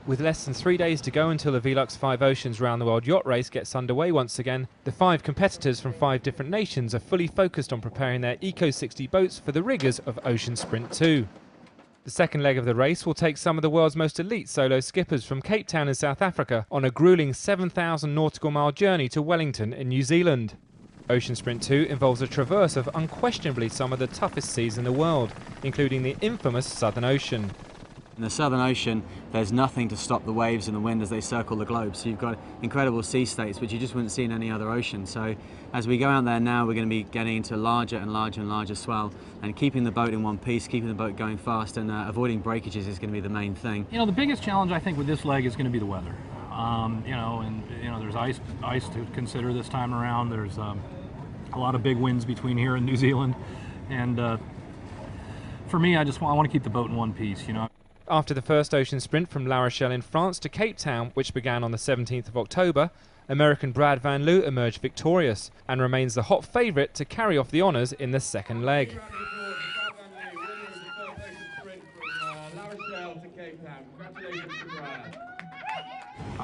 With less than 3 days to go until the Velux 5 Oceans Round the World Yacht Race gets underway once again, the 5 competitors from 5 different nations are fully focused on preparing their Eco 60 boats for the rigours of Ocean Sprint 2. The second leg of the race will take some of the world's most elite solo skippers from Cape Town in South Africa on a gruelling 7,000 nautical mile journey to Wellington in New Zealand. Ocean Sprint 2 involves a traverse of unquestionably some of the toughest seas in the world, including the infamous Southern Ocean. In the Southern Ocean, there's nothing to stop the waves and the wind as they circle the globe. So you've got incredible sea states, which you just wouldn't see in any other ocean. So as we go out there now, we're going to be getting into larger and larger and larger swell, and keeping the boat in one piece, keeping the boat going fast, and avoiding breakages is going to be the main thing. You know, the biggest challenge I think with this leg is going to be the weather. There's ice to consider this time around. There's a lot of big winds between here and New Zealand, and for me, I want to keep the boat in one piece. You know. After the first ocean sprint from La Rochelle in France to Cape Town, which began on the 17th of October, American Brad Van Loo emerged victorious and remains the hot favourite to carry off the honours in the second leg.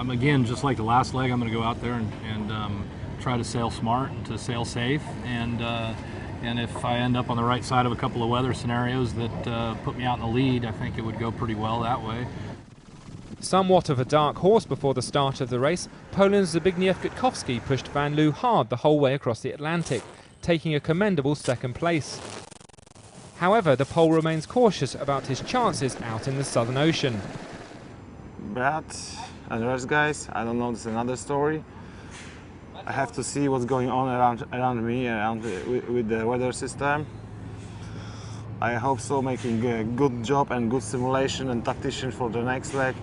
Again, just like the last leg, I'm going to go out there and try to sail smart and to sail safe, and if I end up on the right side of a couple of weather scenarios that put me out in the lead, I think it would go pretty well that way. Somewhat of a dark horse before the start of the race, Poland's Zbigniew Gutkowski pushed Van Loo hard the whole way across the Atlantic, taking a commendable second place. However, the Pole remains cautious about his chances out in the Southern Ocean. Brad and the rest guys, I don't know, it's another story. I have to see what's going on around me, with the weather system. I hope so, making a good job and good simulation and tactician for the next leg.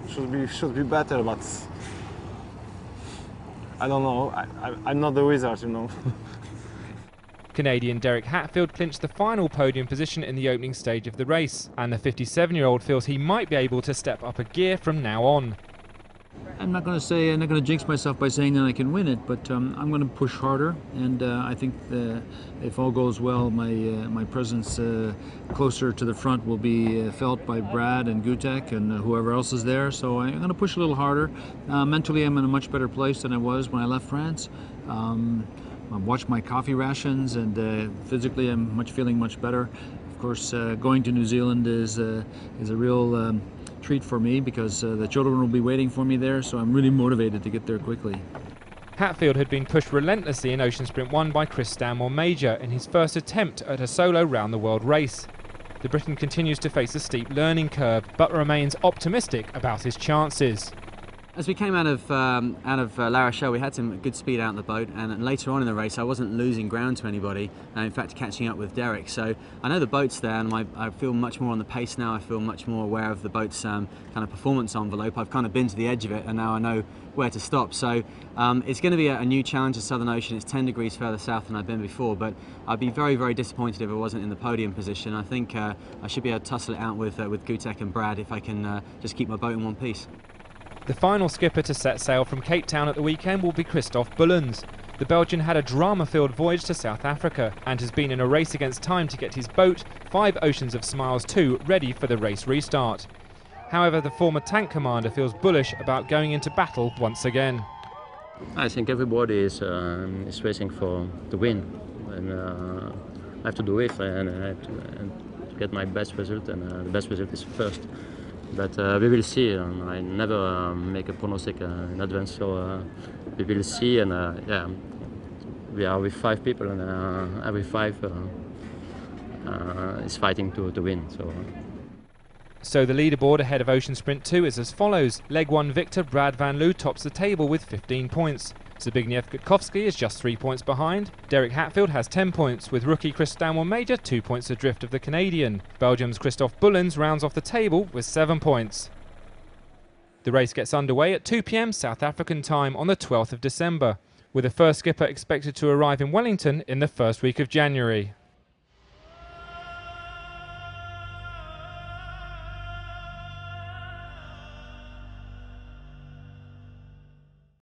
Should be better, but I don't know. I'm not the wizard, you know. Canadian Derek Hatfield clinched the final podium position in the opening stage of the race, and the 57-year-old feels he might be able to step up a gear from now on. I'm not going to jinx myself by saying that I can win it, but I'm going to push harder, and I think if all goes well, my presence closer to the front will be felt by Brad and Gutek and whoever else is there. So I'm going to push a little harder. Mentally, I'm in a much better place than I was when I left France. I watched my coffee rations, and physically, I'm feeling much better. Of course, going to New Zealand is a real treat for me, because the children will be waiting for me there, so I'm really motivated to get there quickly. Hatfield had been pushed relentlessly in Ocean Sprint 1 by Chris Stanmore Major in his first attempt at a solo round-the-world race. The Briton continues to face a steep learning curve, but remains optimistic about his chances. As we came out of La Rochelle, we had some good speed out in the boat, and later on in the race I wasn't losing ground to anybody, in fact catching up with Derek. So I know the boat's there, and I feel much more on the pace now. I feel much more aware of the boat's kind of performance envelope. I've kind of been to the edge of it, and now I know where to stop. So it's going to be a new challenge in Southern Ocean. It's 10 degrees further south than I've been before, but I'd be very, very disappointed if I wasn't in the podium position. I think I should be able to tussle it out with Gutek and Brad if I can just keep my boat in one piece. The final skipper to set sail from Cape Town at the weekend will be Christophe Bullens. The Belgian had a drama-filled voyage to South Africa and has been in a race against time to get his boat, 5 Oceans of Smiles 2, ready for the race restart. However, the former tank commander feels bullish about going into battle once again. I think everybody is racing for the win, and I have to do it and to get my best result, and the best result is first. But we will see. I never make a prognostic in advance, so we will see. And yeah, we are with 5 people, and every 5 is fighting to win. So the leaderboard ahead of Ocean Sprint 2 is as follows. Leg 1 victor Brad Van Loo tops the table with 15 points. Zbigniew Gutkowski is just 3 points behind. Derek Hatfield has 10 points, with rookie Chris Stanmore Major 2 points adrift of the Canadian. Belgium's Christophe Bullens rounds off the table with 7 points. The race gets underway at 2 p.m. South African time on the 12th of December, with the first skipper expected to arrive in Wellington in the first week of January.